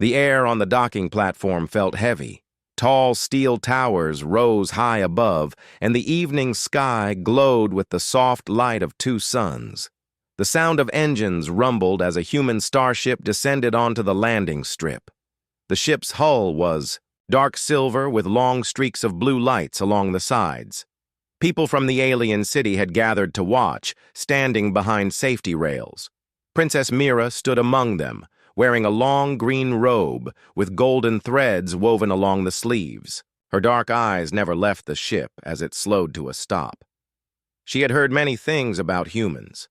The air on the docking platform felt heavy. Tall steel towers rose high above, and the evening sky glowed with the soft light of two suns. The sound of engines rumbled as a human starship descended onto the landing strip. The ship's hull was dark silver with long streaks of blue lights along the sides. People from the alien city had gathered to watch, standing behind safety rails. Princess Mira stood among them, wearing a long green robe with golden threads woven along the sleeves. Her dark eyes never left the ship as it slowed to a stop. She had heard many things about humans.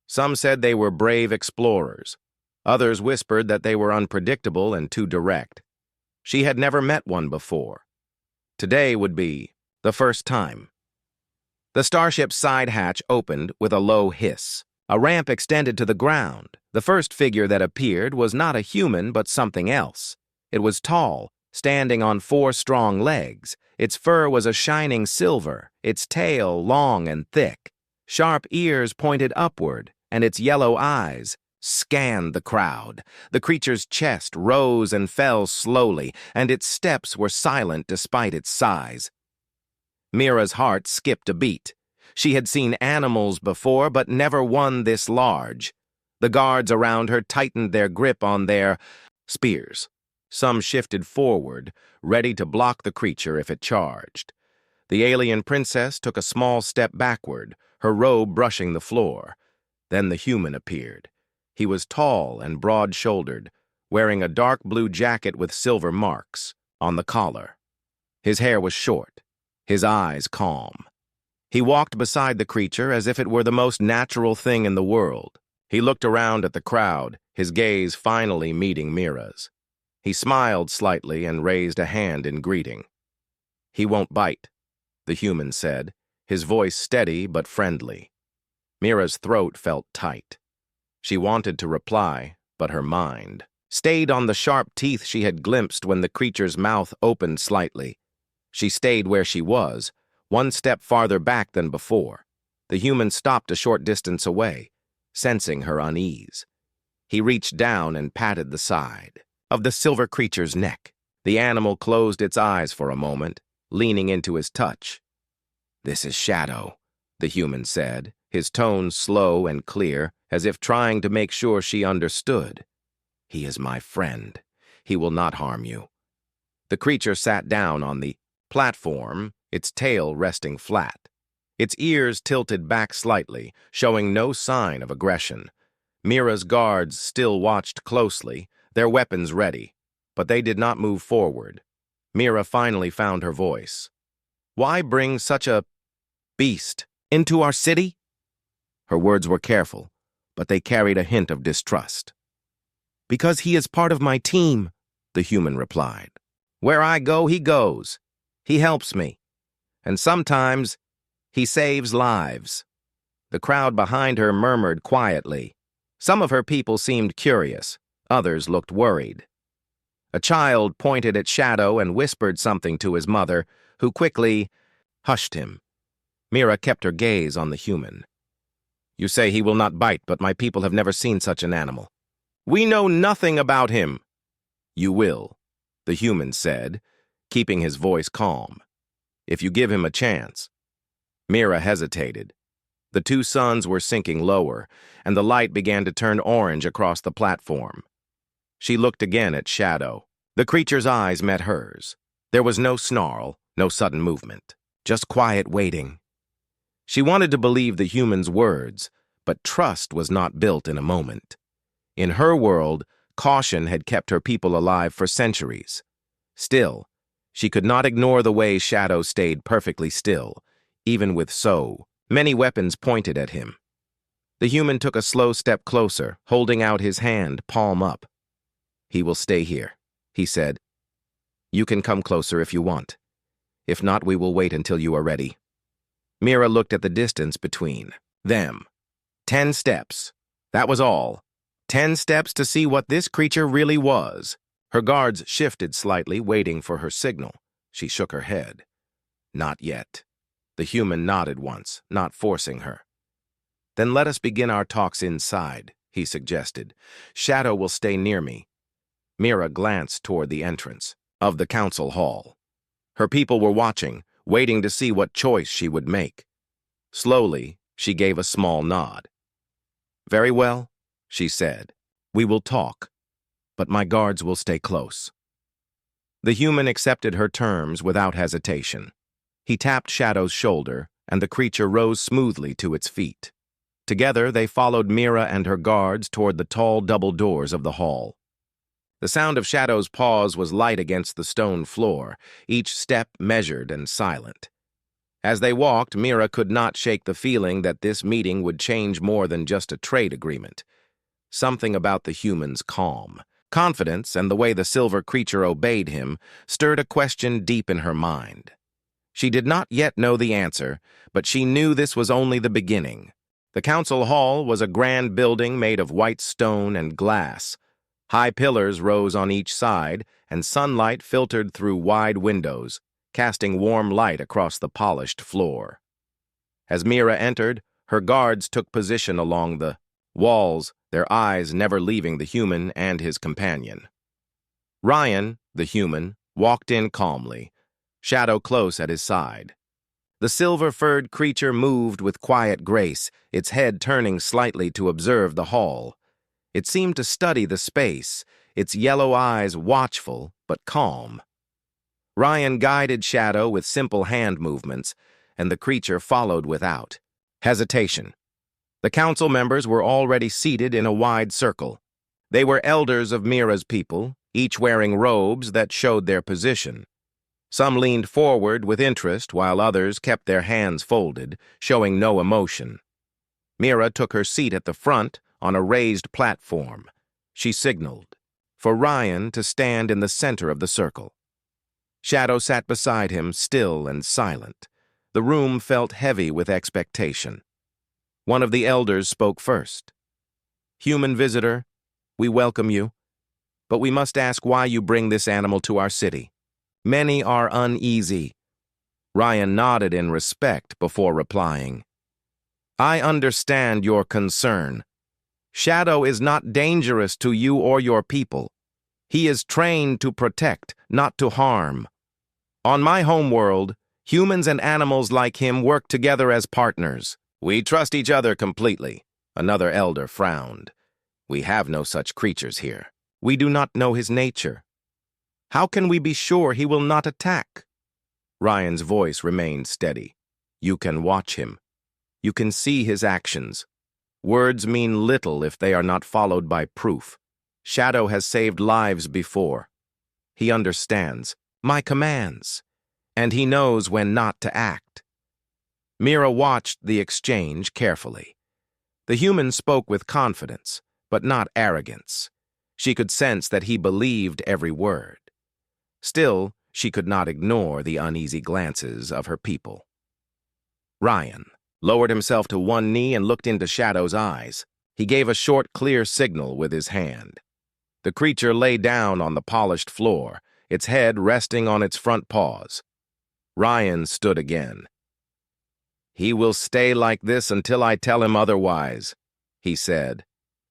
Some said they were brave explorers. Others whispered that they were unpredictable and too direct. She had never met one before. Today would be the first time. The starship's side hatch opened with a low hiss. A ramp extended to the ground. The first figure that appeared was not a human but something else. It was tall, standing on 4 strong legs. Its fur was a shining silver, its tail long and thick. Sharp ears pointed upward, and its yellow eyes scanned the crowd. The creature's chest rose and fell slowly, and its steps were silent despite its size. Mira's heart skipped a beat. She had seen animals before, but never one this large. The guards around her tightened their grip on their spears. Some shifted forward, ready to block the creature if it charged. The alien princess took a small step backward, her robe brushing the floor. Then the human appeared. He was tall and broad-shouldered, wearing a dark blue jacket with silver marks on the collar. His hair was short, his eyes calm. He walked beside the creature as if it were the most natural thing in the world. He looked around at the crowd, his gaze finally meeting Mira's. He smiled slightly and raised a hand in greeting. "He won't bite," the human said, his voice steady but friendly. Mira's throat felt tight. She wanted to reply, but her mind stayed on the sharp teeth she had glimpsed when the creature's mouth opened slightly. She stayed where she was, 1 step farther back than before. The human stopped a short distance away, sensing her unease. He reached down and patted the side of the silver creature's neck. The animal closed its eyes for a moment, leaning into his touch. "This is Shadow," the human said, his tone slow and clear, as if trying to make sure she understood. "He is my friend. He will not harm you." The creature sat down on the platform, its tail resting flat. Its ears tilted back slightly, showing no sign of aggression. Mira's guards still watched closely, their weapons ready, but they did not move forward. Mira finally found her voice. "Why bring such a beast into our city?" Her words were careful, but they carried a hint of distrust. "Because he is part of my team," the human replied. "Where I go, he goes. He helps me. And sometimes he saves lives." The crowd behind her murmured quietly. Some of her people seemed curious, others looked worried. A child pointed at Shadow and whispered something to his mother, who quickly hushed him. Mira kept her gaze on the human. "You say he will not bite, but my people have never seen such an animal." "We know nothing about him." "You will," the human said, keeping his voice calm. "If you give him a chance." Mira hesitated. The 2 suns were sinking lower, and the light began to turn orange across the platform. She looked again at Shadow. The creature's eyes met hers. There was no snarl, no sudden movement, just quiet waiting. She wanted to believe the human's words, but trust was not built in a moment. In her world, caution had kept her people alive for centuries. Still, she could not ignore the way Shadow stayed perfectly still, even with so many weapons pointed at him. The human took a slow step closer, holding out his hand, palm up. "He will stay here," he said. "You can come closer if you want. If not, we will wait until you are ready." Mira looked at the distance between them. 10 steps. That was all. 10 steps to see what this creature really was. Her guards shifted slightly, waiting for her signal. She shook her head. "Not yet." The human nodded once, not forcing her. "Then let us begin our talks inside," he suggested. "Shadow will stay near me." Mira glanced toward the entrance of the council hall. Her people were watching, waiting to see what choice she would make. Slowly, she gave a small nod. "Very well," she said. "We will talk, but my guards will stay close." The human accepted her terms without hesitation. He tapped Shadow's shoulder, and the creature rose smoothly to its feet. Together, they followed Mira and her guards toward the tall double doors of the hall. The sound of Shadow's paws was light against the stone floor, each step measured and silent. As they walked, Mira could not shake the feeling that this meeting would change more than just a trade agreement. Something about the human's calm, confidence, and the way the silver creature obeyed him stirred a question deep in her mind. She did not yet know the answer, but she knew this was only the beginning. The council hall was a grand building made of white stone and glass. High pillars rose on each side, and sunlight filtered through wide windows, casting warm light across the polished floor. As Mira entered, her guards took position along the walls, their eyes never leaving the human and his companion. Ryan, the human, walked in calmly, Shadow close at his side. The silver-furred creature moved with quiet grace, its head turning slightly to observe the hall. It seemed to study the space, its yellow eyes watchful but calm. Ryan guided Shadow with simple hand movements, and the creature followed without hesitation. The council members were already seated in a wide circle. They were elders of Mira's people, each wearing robes that showed their position. Some leaned forward with interest, while others kept their hands folded, showing no emotion. Mira took her seat at the front on a raised platform. She signaled for Ryan to stand in the center of the circle. Shadow sat beside him, still and silent. The room felt heavy with expectation. One of the elders spoke first. "Human visitor, we welcome you, but we must ask why you bring this animal to our city. Many are uneasy." Ryan nodded in respect before replying. "I understand your concern. Shadow is not dangerous to you or your people. He is trained to protect, not to harm. On my homeworld, humans and animals like him work together as partners. We trust each other completely." Another elder frowned. "We have no such creatures here. We do not know his nature. How can we be sure he will not attack?" Ryan's voice remained steady. "You can watch him. You can see his actions. Words mean little if they are not followed by proof. Shadow has saved lives before. He understands my commands, and he knows when not to act." Mira watched the exchange carefully. The human spoke with confidence, but not arrogance. She could sense that he believed every word. Still, she could not ignore the uneasy glances of her people. Ryan lowered himself to one knee and looked into Shadow's eyes. He gave a short, clear signal with his hand. The creature lay down on the polished floor, its head resting on its front paws. Ryan stood again. "He will stay like this until I tell him otherwise," he said.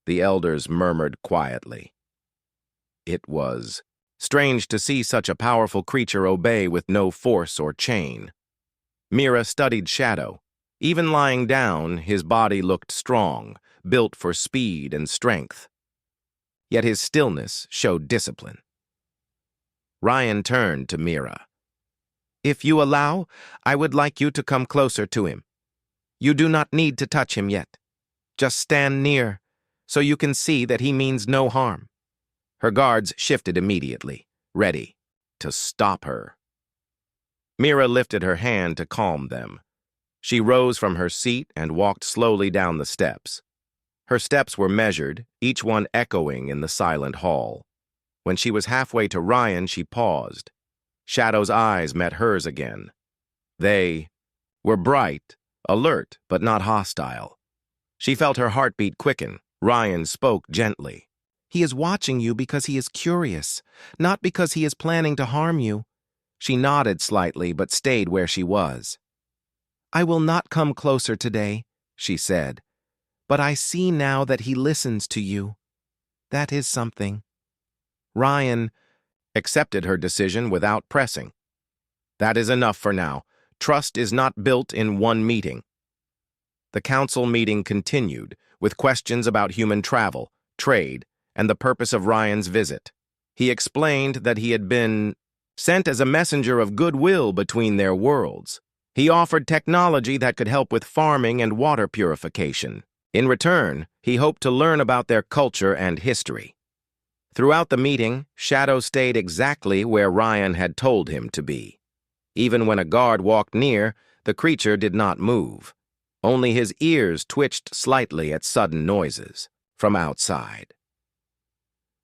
The elders murmured quietly. It was strange to see such a powerful creature obey with no force or chain. Mira studied Shadow. Even lying down, his body looked strong, built for speed and strength. Yet his stillness showed discipline. Ryan turned to Mira. "If you allow, I would like you to come closer to him. You do not need to touch him yet. Just stand near, so you can see that he means no harm." Her guards shifted immediately, ready to stop her. Mira lifted her hand to calm them. She rose from her seat and walked slowly down the steps. Her steps were measured, each one echoing in the silent hall. When she was halfway to Ryan, she paused. Shadow's eyes met hers again. They were bright, alert, but not hostile. She felt her heartbeat quicken. Ryan spoke gently. "He is watching you because he is curious, not because he is planning to harm you." She nodded slightly, but stayed where she was. "I will not come closer today," she said, "but I see now that he listens to you. That is something." Ryan accepted her decision without pressing. That is enough for now. Trust is not built in one meeting. The council meeting continued, with questions about human travel, trade, and the purpose of Ryan's visit. He explained that he had been sent as a messenger of goodwill between their worlds. He offered technology that could help with farming and water purification. In return, he hoped to learn about their culture and history. Throughout the meeting, Shadow stayed exactly where Ryan had told him to be. Even when a guard walked near, the creature did not move. Only his ears twitched slightly at sudden noises from outside.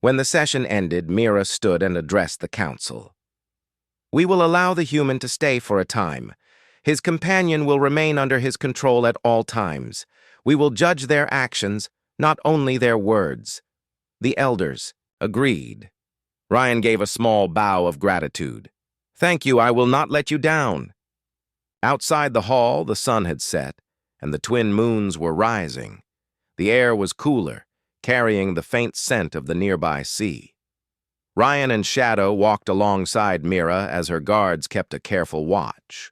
When the session ended, Mira stood and addressed the council. "We will allow the human to stay for a time. His companion will remain under his control at all times. We will judge their actions, not only their words." The elders agreed. Ryan gave a small bow of gratitude. "Thank you, I will not let you down." Outside the hall, the sun had set, and the twin moons were rising. The air was cooler, carrying the faint scent of the nearby sea. Ryan and Shadow walked alongside Mira as her guards kept a careful watch.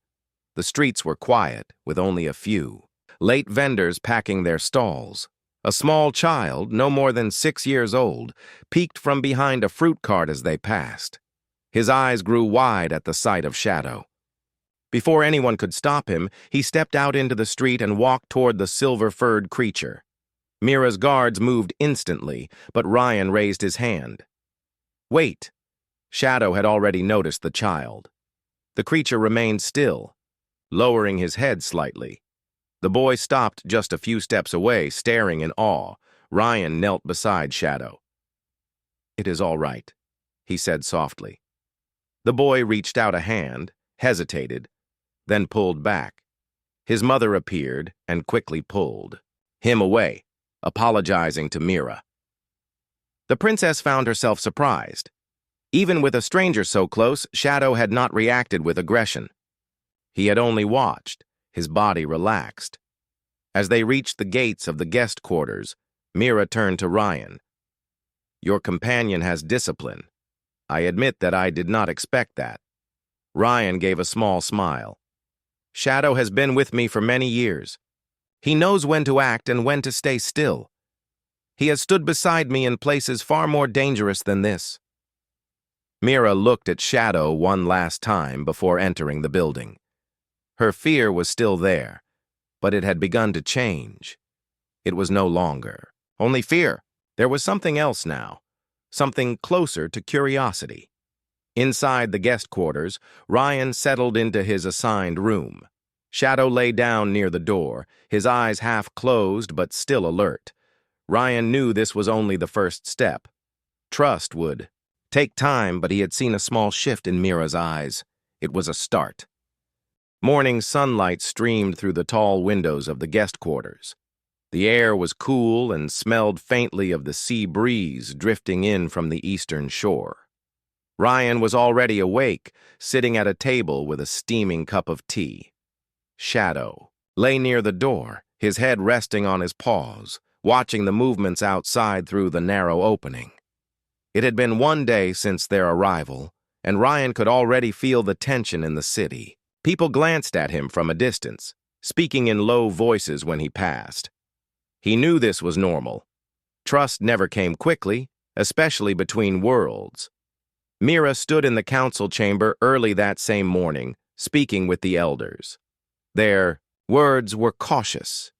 The streets were quiet, with only a few late vendors packing their stalls. A small child, no more than 6 years old, peeked from behind a fruit cart as they passed. His eyes grew wide at the sight of Shadow. Before anyone could stop him, he stepped out into the street and walked toward the silver-furred creature. Mira's guards moved instantly, but Ryan raised his hand. "Wait." Shadow had already noticed the child. The creature remained still, lowering his head slightly. The boy stopped just a few steps away, staring in awe. Ryan knelt beside Shadow. "It is all right," he said softly. The boy reached out a hand, hesitated, then pulled back. His mother appeared and quickly pulled him away, apologizing to Mira. The princess found herself surprised. Even with a stranger so close, Shadow had not reacted with aggression. He had only watched, his body relaxed. As they reached the gates of the guest quarters, Mira turned to Ryan. "Your companion has discipline. I admit that I did not expect that." Ryan gave a small smile. "Shadow has been with me for many years. He knows when to act and when to stay still. He has stood beside me in places far more dangerous than this." Mira looked at Shadow one last time before entering the building. Her fear was still there, but it had begun to change. It was no longer only fear. There was something else now, something closer to curiosity. Inside the guest quarters, Ryan settled into his assigned room. Shadow lay down near the door, his eyes half closed but still alert. Ryan knew this was only the first step. Trust would take time, but he had seen a small shift in Mira's eyes. It was a start. Morning sunlight streamed through the tall windows of the guest quarters. The air was cool and smelled faintly of the sea breeze drifting in from the eastern shore. Ryan was already awake, sitting at a table with a steaming cup of tea. Shadow lay near the door, his head resting on his paws, watching the movements outside through the narrow opening. It had been one day since their arrival, and Ryan could already feel the tension in the city. People glanced at him from a distance, speaking in low voices when he passed. He knew this was normal. Trust never came quickly, especially between worlds. Mira stood in the council chamber early that same morning, speaking with the elders. Their words were cautious.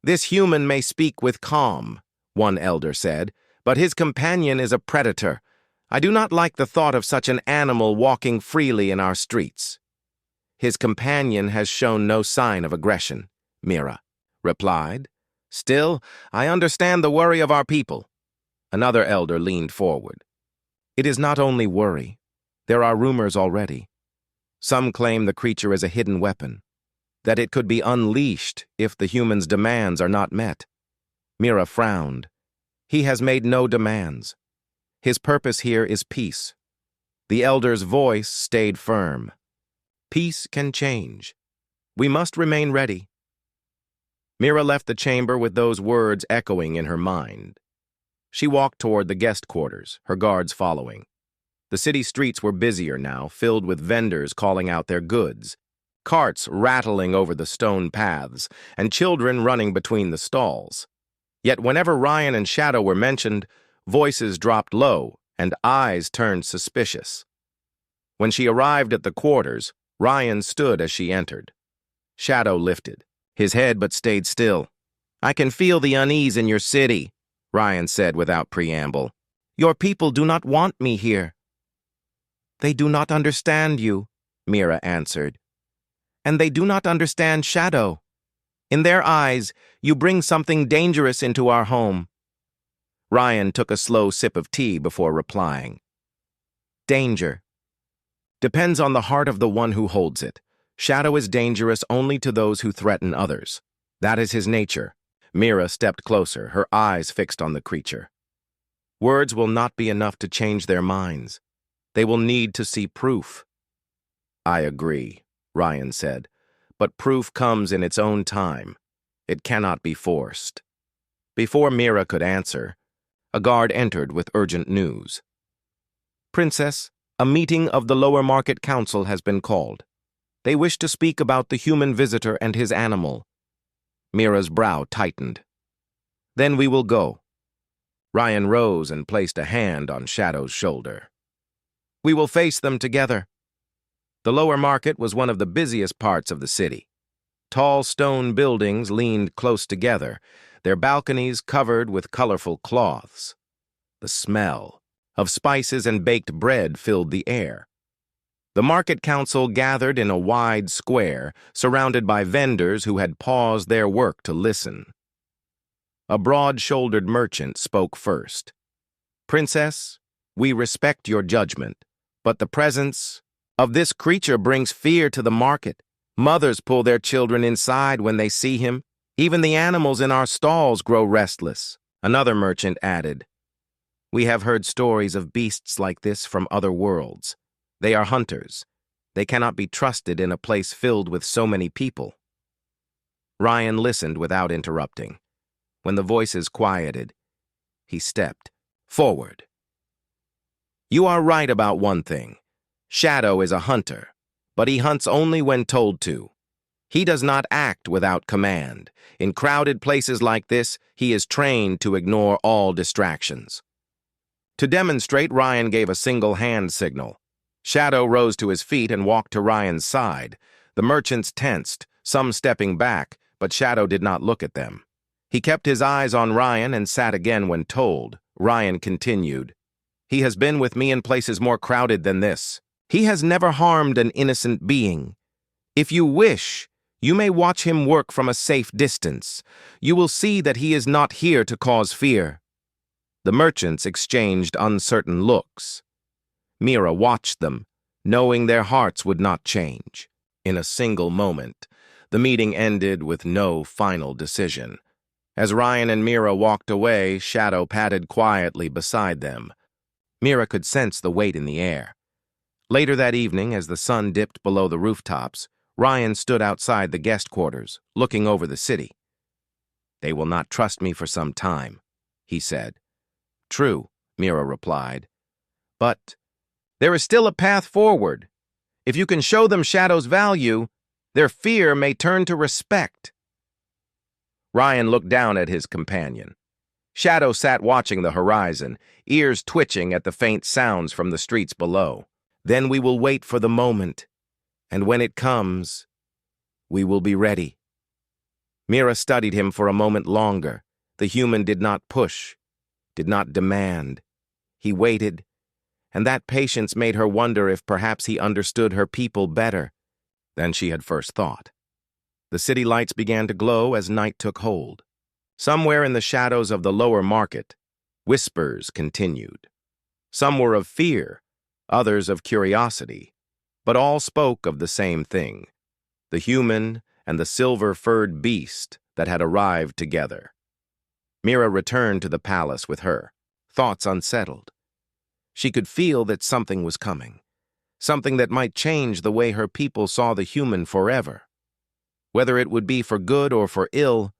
"This human may speak with calm," one elder said, "but his companion is a predator. I do not like the thought of such an animal walking freely in our streets." "His companion has shown no sign of aggression," Mira replied. "Still, I understand the worry of our people." Another elder leaned forward. "It is not only worry. There are rumors already. Some claim the creature is a hidden weapon, that it could be unleashed if the human's demands are not met." Mira frowned. "He has made no demands. His purpose here is peace." The elder's voice stayed firm. "Peace can change. We must remain ready." Mira left the chamber with those words echoing in her mind. She walked toward the guest quarters, her guards following. The city streets were busier now, filled with vendors calling out their goods, carts rattling over the stone paths, and children running between the stalls. Yet whenever Ryan and Shadow were mentioned, voices dropped low and eyes turned suspicious. When she arrived at the quarters, Ryan stood as she entered. Shadow lifted his head but stayed still. "I can feel the unease in your city," Ryan said without preamble. "Your people do not want me here." "They do not understand you," Mira answered. "And they do not understand Shadow. In their eyes, you bring something dangerous into our home." Ryan took a slow sip of tea before replying. "Danger depends on the heart of the one who holds it. Shadow is dangerous only to those who threaten others. That is his nature." Mira stepped closer, her eyes fixed on the creature. "Words will not be enough to change their minds. They will need to see proof." "I agree," Ryan said, "but proof comes in its own time. It cannot be forced." Before Mira could answer, a guard entered with urgent news. "Princess, a meeting of the Lower Market Council has been called. They wish to speak about the human visitor and his animal." Mira's brow tightened. "Then we will go." Ryan rose and placed a hand on Shadow's shoulder. "We will face them together." The Lower Market was one of the busiest parts of the city. Tall stone buildings leaned close together, their balconies covered with colorful cloths. The smell of spices and baked bread filled the air. The market council gathered in a wide square, surrounded by vendors who had paused their work to listen. A broad-shouldered merchant spoke first. "Princess, we respect your judgment, but the presence of this creature brings fear to the market. Mothers pull their children inside when they see him. Even the animals in our stalls grow restless." Another merchant added, "We have heard stories of beasts like this from other worlds. They are hunters. They cannot be trusted in a place filled with so many people." Ryan listened without interrupting. When the voices quieted, he stepped forward. "You are right about one thing. Shadow is a hunter, but he hunts only when told to. He does not act without command. In crowded places like this, he is trained to ignore all distractions." To demonstrate, Ryan gave a single hand signal. Shadow rose to his feet and walked to Ryan's side. The merchants tensed, some stepping back, but Shadow did not look at them. He kept his eyes on Ryan and sat again when told. Ryan continued, "He has been with me in places more crowded than this. He has never harmed an innocent being. If you wish, you may watch him work from a safe distance. You will see that he is not here to cause fear." The merchants exchanged uncertain looks. Mira watched them, knowing their hearts would not change. In a single moment, the meeting ended with no final decision. As Ryan and Mira walked away, Shadow padded quietly beside them. Mira could sense the weight in the air. Later that evening, as the sun dipped below the rooftops, Ryan stood outside the guest quarters, looking over the city. "They will not trust me for some time," he said. "True," Mira replied. "But there is still a path forward. If you can show them Shadow's value, their fear may turn to respect." Ryan looked down at his companion. Shadow sat watching the horizon, ears twitching at the faint sounds from the streets below. "Then we will wait for the moment, and when it comes, we will be ready." Mira studied him for a moment longer. The human did not push, did not demand. He waited, and that patience made her wonder if perhaps he understood her people better than she had first thought. The city lights began to glow as night took hold. Somewhere in the shadows of the lower market, whispers continued. Some were of fear, others of curiosity, but all spoke of the same thing, the human and the silver-furred beast that had arrived together. Mira returned to the palace with her, thoughts unsettled. She could feel that something was coming, something that might change the way her people saw the human forever. Whether it would be for good or for ill,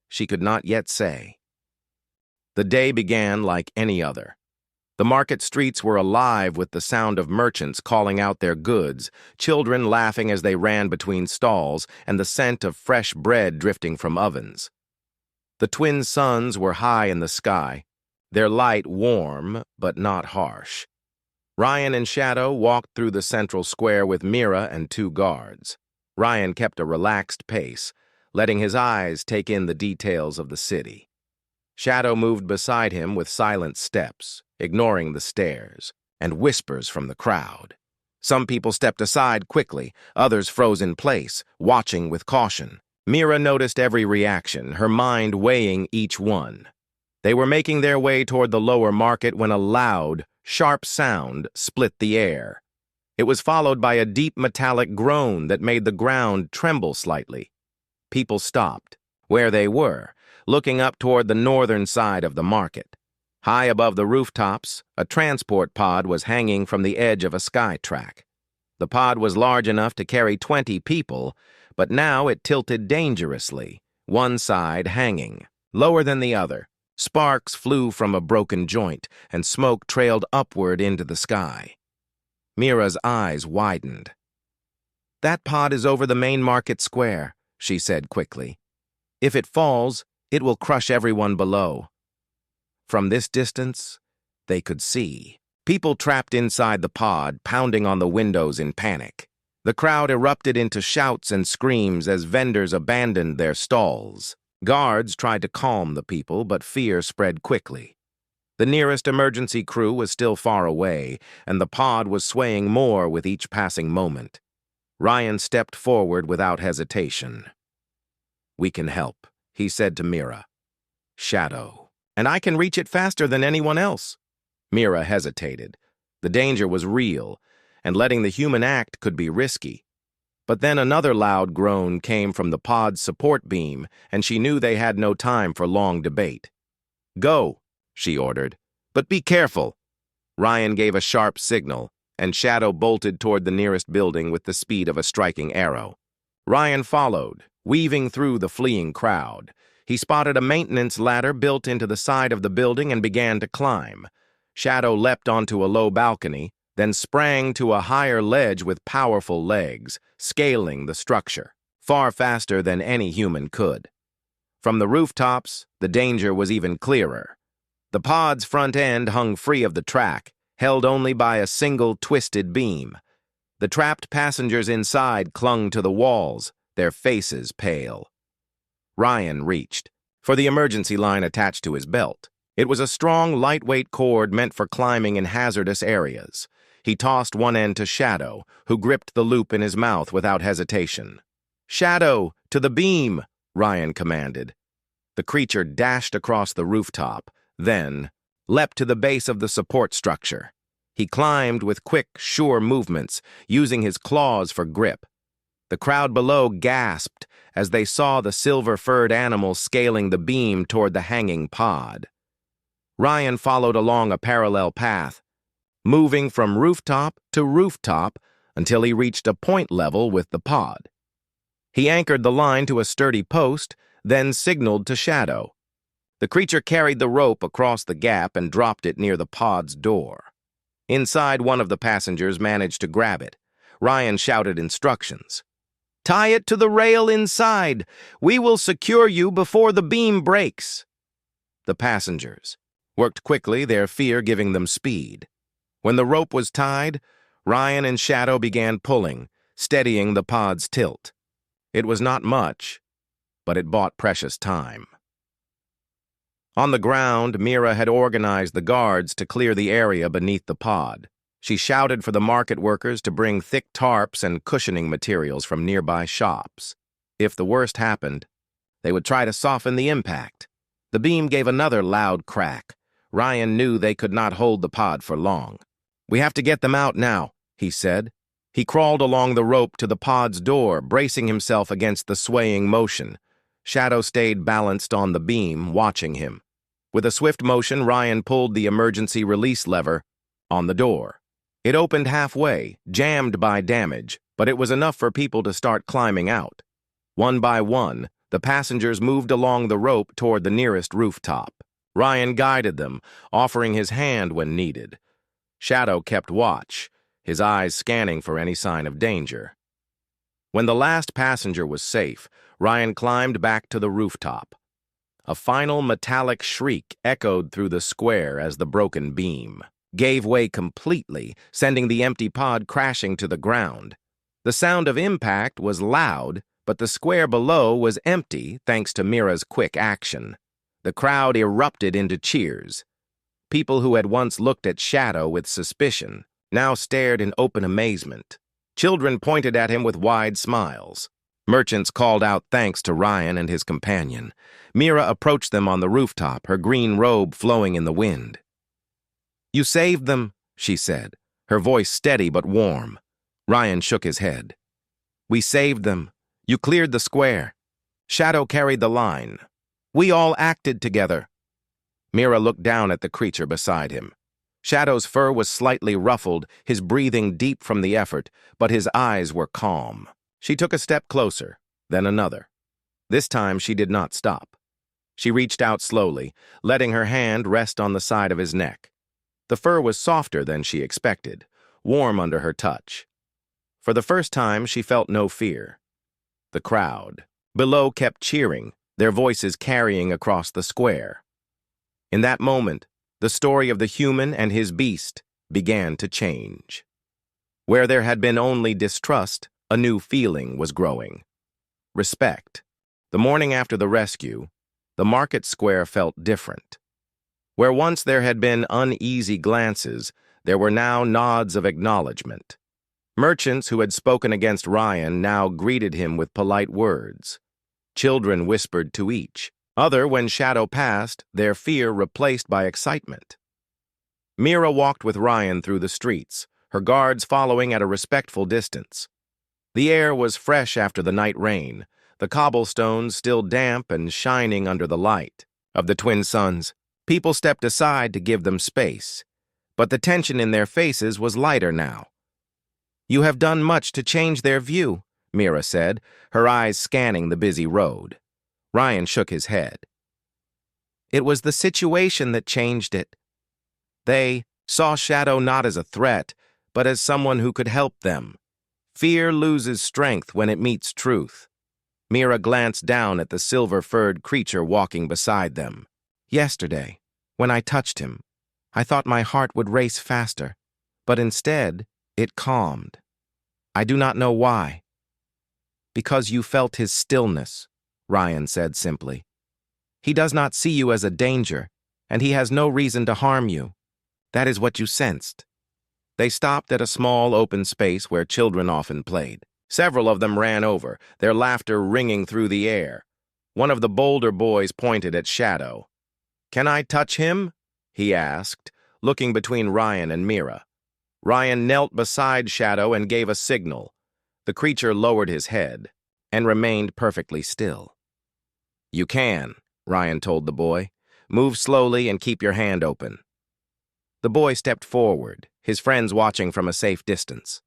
she could not yet say. The day began like any other. The market streets were alive with the sound of merchants calling out their goods, children laughing as they ran between stalls, and the scent of fresh bread drifting from ovens. The twin suns were high in the sky, their light warm but not harsh. Ryan and Shadow walked through the central square with Mira and 2 guards. Ryan kept a relaxed pace, letting his eyes take in the details of the city. Shadow moved beside him with silent steps, ignoring the stares and whispers from the crowd. Some people stepped aside quickly, others froze in place, watching with caution. Mira noticed every reaction, her mind weighing each one. They were making their way toward the lower market when a loud, sharp sound split the air. It was followed by a deep metallic groan that made the ground tremble slightly. People stopped, where they were, looking up toward the northern side of the market. High above the rooftops, a transport pod was hanging from the edge of a sky track. The pod was large enough to carry 20 people, but now it tilted dangerously, one side hanging, lower than the other. Sparks flew from a broken joint, and smoke trailed upward into the sky. Mira's eyes widened. "That pod is over the main market square," she said quickly. "If it falls, it will crush everyone below." From this distance, they could see people trapped inside the pod, pounding on the windows in panic. The crowd erupted into shouts and screams as vendors abandoned their stalls. Guards tried to calm the people, but fear spread quickly. The nearest emergency crew was still far away, and the pod was swaying more with each passing moment. Ryan stepped forward without hesitation. "We can help," he said to Mira. "Shadow. And I can reach it faster than anyone else." Mira hesitated. The danger was real, and letting the human act could be risky. But then another loud groan came from the pod's support beam, and she knew they had no time for long debate. "Go," she ordered, "but be careful." Ryan gave a sharp signal, and Shadow bolted toward the nearest building with the speed of a striking arrow. Ryan followed, weaving through the fleeing crowd. He spotted a maintenance ladder built into the side of the building and began to climb. Shadow leapt onto a low balcony, then sprang to a higher ledge with powerful legs, scaling the structure, far faster than any human could. From the rooftops, the danger was even clearer. The pod's front end hung free of the track, held only by a single twisted beam. The trapped passengers inside clung to the walls, their faces pale. Ryan reached for the emergency line attached to his belt. It was a strong, lightweight cord meant for climbing in hazardous areas. He tossed one end to Shadow, who gripped the loop in his mouth without hesitation. "Shadow, to the beam!" Ryan commanded. The creature dashed across the rooftop, then leapt to the base of the support structure. He climbed with quick, sure movements, using his claws for grip. The crowd below gasped as they saw the silver-furred animal scaling the beam toward the hanging pod. Ryan followed along a parallel path, moving from rooftop to rooftop until he reached a point level with the pod. He anchored the line to a sturdy post, then signaled to Shadow. The creature carried the rope across the gap and dropped it near the pod's door. Inside, one of the passengers managed to grab it. Ryan shouted instructions. "Tie it to the rail inside. We will secure you before the beam breaks." The passengers worked quickly, their fear giving them speed. When the rope was tied, Ryan and Shadow began pulling, steadying the pod's tilt. It was not much, but it bought precious time. On the ground, Mira had organized the guards to clear the area beneath the pod. She shouted for the market workers to bring thick tarps and cushioning materials from nearby shops. If the worst happened, they would try to soften the impact. The beam gave another loud crack. Ryan knew they could not hold the pod for long. "We have to get them out now," he said. He crawled along the rope to the pod's door, bracing himself against the swaying motion. Shadow stayed balanced on the beam, watching him. With a swift motion, Ryan pulled the emergency release lever on the door. It opened halfway, jammed by damage, but it was enough for people to start climbing out. One by one, the passengers moved along the rope toward the nearest rooftop. Ryan guided them, offering his hand when needed. Shadow kept watch, his eyes scanning for any sign of danger. When the last passenger was safe, Ryan climbed back to the rooftop. A final metallic shriek echoed through the square as the broken beam gave way completely, sending the empty pod crashing to the ground. The sound of impact was loud, but the square below was empty thanks to Mira's quick action. The crowd erupted into cheers. People who had once looked at Shadow with suspicion now stared in open amazement. Children pointed at him with wide smiles. Merchants called out thanks to Ryan and his companion. Mira approached them on the rooftop, her green robe flowing in the wind. "You saved them," she said, her voice steady but warm. Ryan shook his head. "We saved them. You cleared the square. Shadow carried the line. We all acted together." Mira looked down at the creature beside him. Shadow's fur was slightly ruffled, his breathing deep from the effort, but his eyes were calm. She took a step closer, then another. This time she did not stop. She reached out slowly, letting her hand rest on the side of his neck. The fur was softer than she expected, warm under her touch. For the first time, she felt no fear. The crowd below kept cheering, their voices carrying across the square. In that moment, the story of the human and his beast began to change. Where there had been only distrust, a new feeling was growing. Respect. The morning after the rescue, the market square felt different. Where once there had been uneasy glances, there were now nods of acknowledgement. Merchants who had spoken against Ryan now greeted him with polite words. Children whispered to each other when Shadow passed, their fear replaced by excitement. Mira walked with Ryan through the streets, her guards following at a respectful distance. The air was fresh after the night rain, the cobblestones still damp and shining under the light of the twin suns. People stepped aside to give them space, but the tension in their faces was lighter now. "You have done much to change their view," Mira said, her eyes scanning the busy road. Ryan shook his head. "It was the situation that changed it. They saw Shadow not as a threat, but as someone who could help them. Fear loses strength when it meets truth." Mira glanced down at the silver-furred creature walking beside them. "Yesterday, when I touched him, I thought my heart would race faster, but instead, it calmed. I do not know why." "Because you felt his stillness," Ryan said simply. "He does not see you as a danger, and he has no reason to harm you. That is what you sensed." They stopped at a small open space where children often played. Several of them ran over, their laughter ringing through the air. One of the bolder boys pointed at Shadow. "Can I touch him?" he asked, looking between Ryan and Mira. Ryan knelt beside Shadow and gave a signal. The creature lowered his head and remained perfectly still. "You can," Ryan told the boy. "Move slowly and keep your hand open." The boy stepped forward, his friends watching from a safe distance.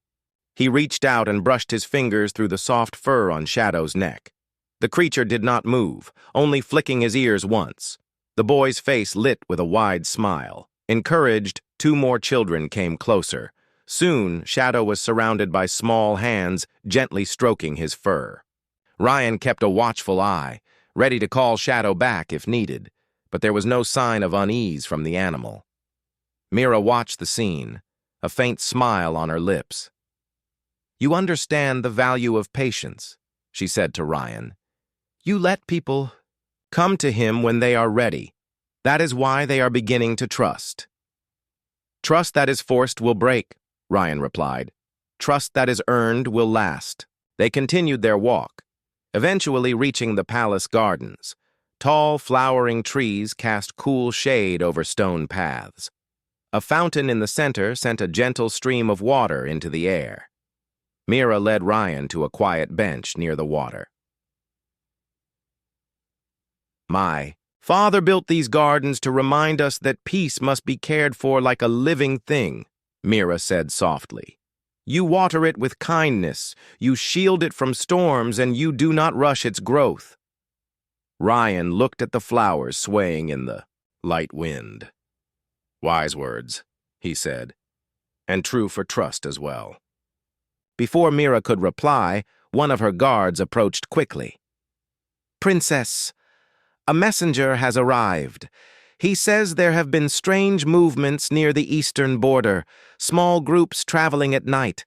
He reached out and brushed his fingers through the soft fur on Shadow's neck. The creature did not move, only flicking his ears once. The boy's face lit with a wide smile. Encouraged, 2 more children came closer. Soon, Shadow was surrounded by small hands gently stroking his fur. Ryan kept a watchful eye, ready to call Shadow back if needed, but there was no sign of unease from the animal. Mira watched the scene, a faint smile on her lips. "You understand the value of patience," she said to Ryan. "You let people come to him when they are ready. That is why they are beginning to trust." "Trust that is forced will break," Ryan replied. "Trust that is earned will last." They continued their walk, eventually reaching the palace gardens. Tall, flowering trees cast cool shade over stone paths. A fountain in the center sent a gentle stream of water into the air. Mira led Ryan to a quiet bench near the water. "My father built these gardens to remind us that peace must be cared for like a living thing," Mira said softly. "You water it with kindness, you shield it from storms, and you do not rush its growth." Ryan looked at the flowers swaying in the Light wind. Wise words, he said, and true for trust as well. Before Mira could reply, one of her guards approached quickly. Princess, a messenger has arrived. He says there have been strange movements near the eastern border, small groups traveling at night.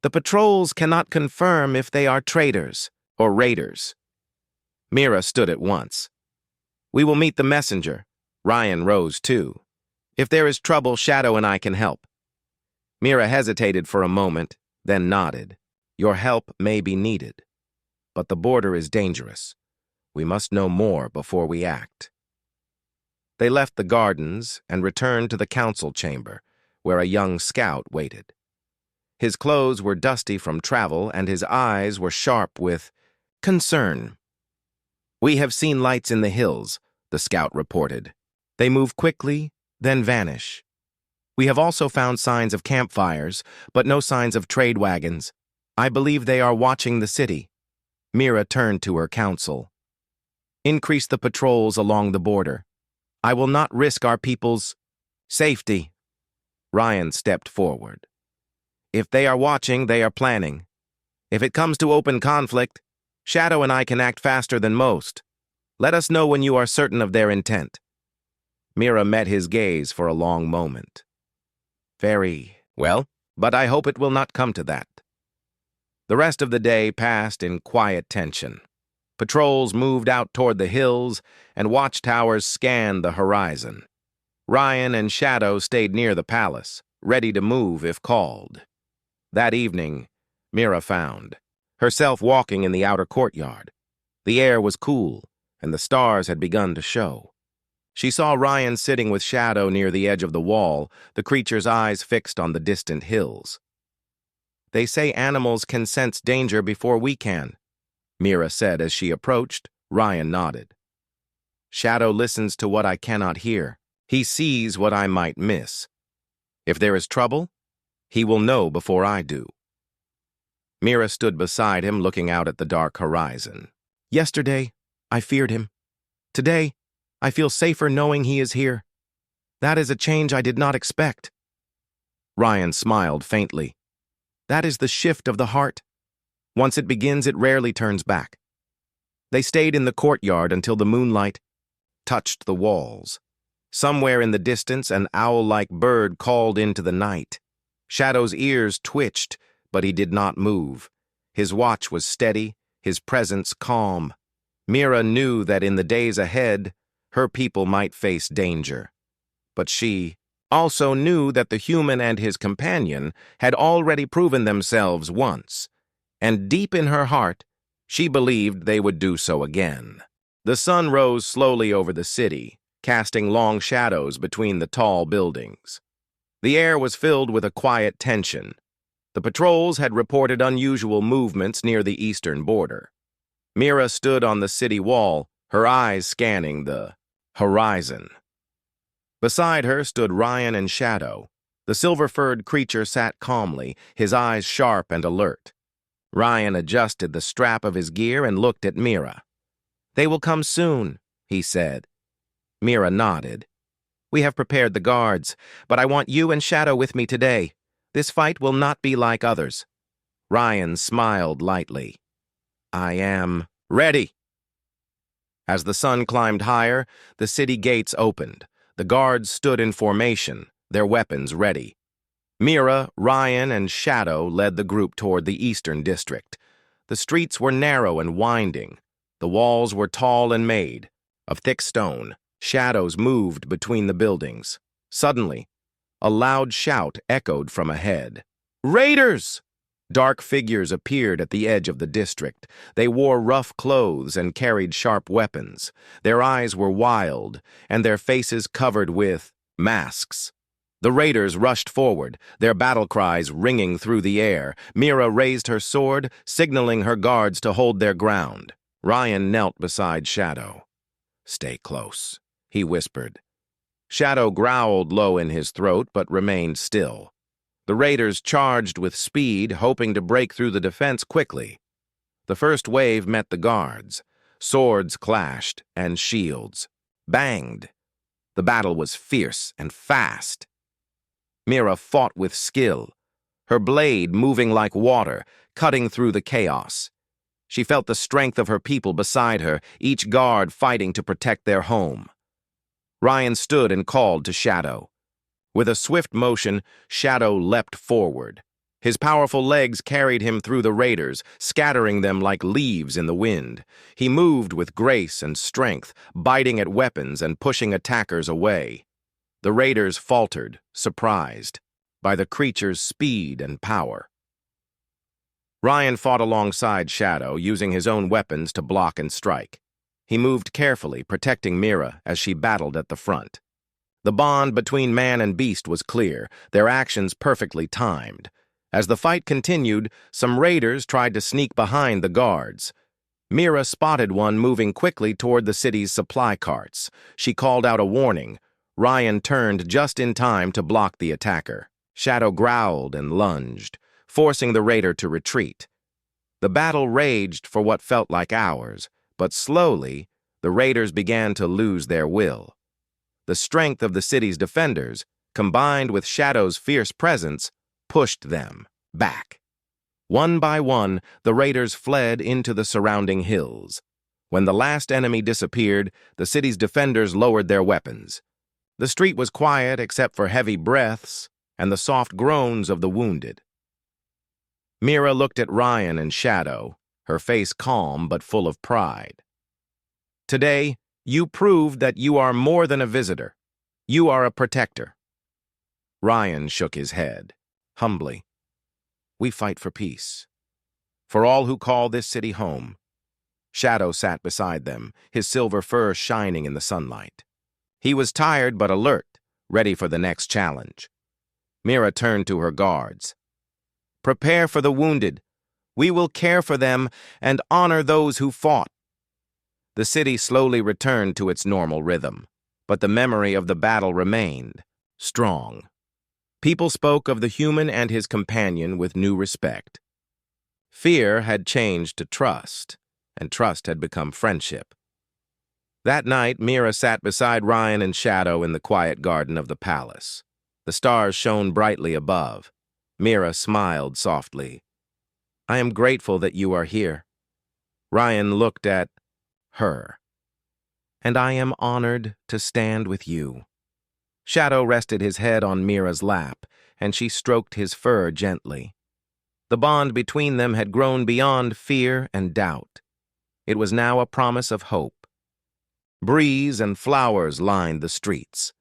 The patrols cannot confirm if they are traders or raiders. Mira stood at once. We will meet the messenger. Ryan rose too. If there is trouble, Shadow and I can help. Mira hesitated for a moment, then nodded. Your help may be needed, but the border is dangerous. We must know more before we act. They left the gardens and returned to the council chamber, where a young scout waited. His clothes were dusty from travel, and his eyes were sharp with concern. We have seen lights in the hills, the scout reported. They move quickly, then vanish. We have also found signs of campfires, but no signs of trade wagons. I believe they are watching the city. Mira turned to her council. Increase the patrols along the border. I will not risk our people's safety. Ryan stepped forward. If they are watching, they are planning. If it comes to open conflict, Shadow and I can act faster than most. Let us know when you are certain of their intent. Mira met his gaze for a long moment. Very well, but I hope it will not come to that. The rest of the day passed in quiet tension. Patrols moved out toward the hills, and watchtowers scanned the horizon. Ryan and Shadow stayed near the palace, ready to move if called. That evening, Mira found herself walking in the outer courtyard. The air was cool, and the stars had begun to show. She saw Ryan sitting with Shadow near the edge of the wall, the creature's eyes fixed on the distant hills. They say animals can sense danger before we can, Mira said as she approached. Ryan nodded. Shadow listens to what I cannot hear. He sees what I might miss. If there is trouble, he will know before I do. Mira stood beside him, looking out at the dark horizon. Yesterday, I feared him. Today, I feel safer knowing he is here. That is a change I did not expect. Ryan smiled faintly. That is the shift of the heart. Once it begins, it rarely turns back. They stayed in the courtyard until the moonlight touched the walls. Somewhere in the distance, an owl-like bird called into the night. Shadow's ears twitched, but he did not move. His watch was steady, his presence calm. Mira knew that in the days ahead, her people might face danger. But she also knew that the human and his companion had already proven themselves once, and deep in her heart, she believed they would do so again. The sun rose slowly over the city, casting long shadows between the tall buildings. The air was filled with a quiet tension. The patrols had reported unusual movements near the eastern border. Mira stood on the city wall, her eyes scanning the horizon. Beside her stood Ryan and Shadow. The silver-furred creature sat calmly, his eyes sharp and alert. Ryan adjusted the strap of his gear and looked at Mira. They will come soon, he said. Mira nodded. We have prepared the guards, but I want you and Shadow with me today. This fight will not be like others. Ryan smiled lightly. I am ready. As the sun climbed higher, the city gates opened. The guards stood in formation, their weapons ready. Mira, Ryan, and Shadow led the group toward the eastern district. The streets were narrow and winding. The walls were tall and made of thick stone. Shadows moved between the buildings. Suddenly, a loud shout echoed from ahead. Raiders! Dark figures appeared at the edge of the district. They wore rough clothes and carried sharp weapons. Their eyes were wild, and their faces covered with masks. The raiders rushed forward, their battle cries ringing through the air. Mira raised her sword, signaling her guards to hold their ground. Ryan knelt beside Shadow. Stay close, he whispered. Shadow growled low in his throat, but remained still. The raiders charged with speed, hoping to break through the defense quickly. The first wave met the guards. Swords clashed, and shields banged. The battle was fierce and fast. Mira fought with skill, her blade moving like water, cutting through the chaos. She felt the strength of her people beside her, each guard fighting to protect their home. Ryan stood and called to Shadow. With a swift motion, Shadow leapt forward. His powerful legs carried him through the raiders, scattering them like leaves in the wind. He moved with grace and strength, biting at weapons and pushing attackers away. The raiders faltered, surprised by the creature's speed and power. Ryan fought alongside Shadow, using his own weapons to block and strike. He moved carefully, protecting Mira as she battled at the front. The bond between man and beast was clear, their actions perfectly timed. As the fight continued, some raiders tried to sneak behind the guards. Mira spotted one moving quickly toward the city's supply carts. She called out a warning. Ryan turned just in time to block the attacker. Shadow growled and lunged, forcing the raider to retreat. The battle raged for what felt like hours, but slowly, the raiders began to lose their will. The strength of the city's defenders, combined with Shadow's fierce presence, pushed them back. One by one, the raiders fled into the surrounding hills. When the last enemy disappeared, the city's defenders lowered their weapons. The street was quiet except for heavy breaths and the soft groans of the wounded. Mira looked at Ryan and Shadow, her face calm but full of pride. Today, you proved that you are more than a visitor. You are a protector. Ryan shook his head. Humbly, we fight for peace. For all who call this city home. Shadow sat beside them, his silver fur shining in the sunlight. He was tired but alert, ready for the next challenge. Mira turned to her guards. Prepare for the wounded. We will care for them and honor those who fought. The city slowly returned to its normal rhythm, but the memory of the battle remained strong. People spoke of the human and his companion with new respect. Fear had changed to trust, and trust had become friendship. That night, Mira sat beside Ryan and Shadow in the quiet garden of the palace. The stars shone brightly above. Mira smiled softly. I am grateful that you are here. Ryan looked at her. And I am honored to stand with you. Shadow rested his head on Mira's lap, and she stroked his fur gently. The bond between them had grown beyond fear and doubt. It was now a promise of hope. Breeze and flowers lined the streets.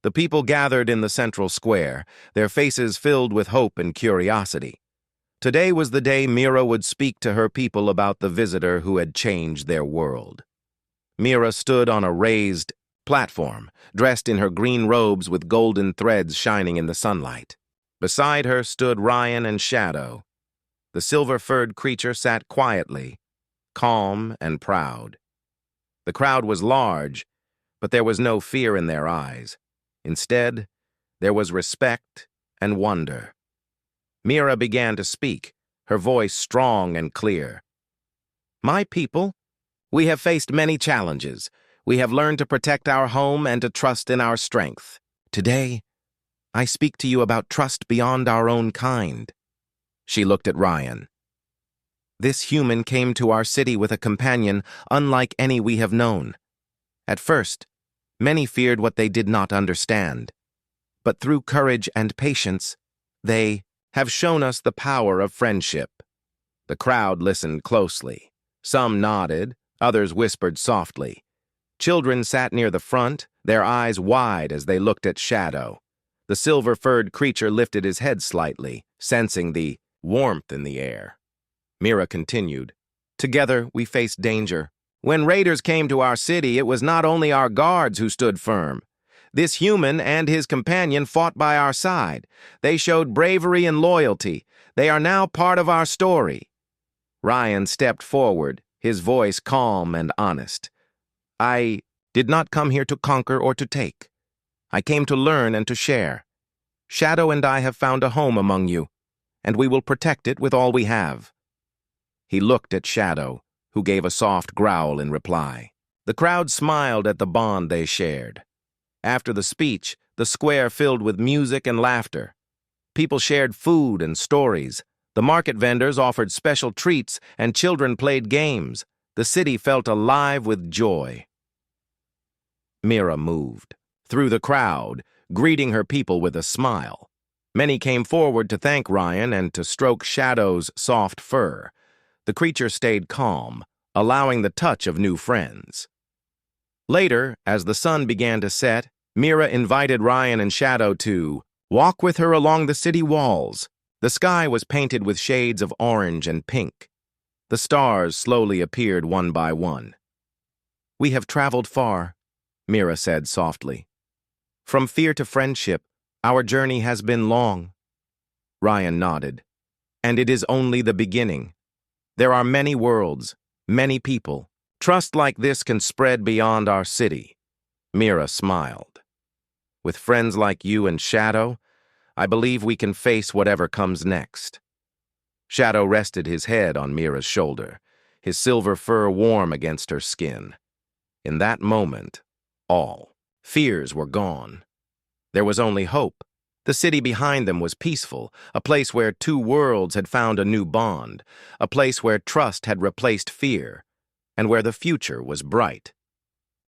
The people gathered in the central square, their faces filled with hope and curiosity. Today was the day Mira would speak to her people about the visitor who had changed their world. Mira stood on a raised platform, dressed in her green robes with golden threads shining in the sunlight. Beside her stood Ryan and Shadow. The silver-furred creature sat quietly, calm and proud. The crowd was large, but there was no fear in their eyes. Instead, there was respect and wonder. Mira began to speak, her voice strong and clear. My people, we have faced many challenges. We have learned to protect our home and to trust in our strength. Today, I speak to you about trust beyond our own kind. She looked at Ryan. This human came to our city with a companion unlike any we have known. At first, many feared what they did not understand. But through courage and patience, they have shown us the power of friendship. The crowd listened closely. Some nodded, others whispered softly. Children sat near the front, their eyes wide as they looked at Shadow. The silver-furred creature lifted his head slightly, sensing the warmth in the air. Mira continued, Together we faced danger. When raiders came to our city, it was not only our guards who stood firm. This human and his companion fought by our side. They showed bravery and loyalty. They are now part of our story. Ryan stepped forward, his voice calm and honest. I did not come here to conquer or to take. I came to learn and to share. Shadow and I have found a home among you, and we will protect it with all we have. He looked at Shadow, who gave a soft growl in reply. The crowd smiled at the bond they shared. After the speech, the square filled with music and laughter. People shared food and stories. The market vendors offered special treats, and children played games. The city felt alive with joy. Mira moved through the crowd, greeting her people with a smile. Many came forward to thank Ryan and to stroke Shadow's soft fur. The creature stayed calm, allowing the touch of new friends. Later, as the sun began to set, Mira invited Ryan and Shadow to walk with her along the city walls. The sky was painted with shades of orange and pink. The stars slowly appeared one by one. "We have traveled far," Mira said softly. "From fear to friendship, our journey has been long." Ryan nodded. "And it is only the beginning. There are many worlds, many people. Trust like this can spread beyond our city." Mira smiled. "With friends like you and Shadow, I believe we can face whatever comes next." Shadow rested his head on Mira's shoulder, his silver fur warm against her skin. In that moment, all fears were gone. There was only hope. The city behind them was peaceful, a place where two worlds had found a new bond, a place where trust had replaced fear, and where the future was bright.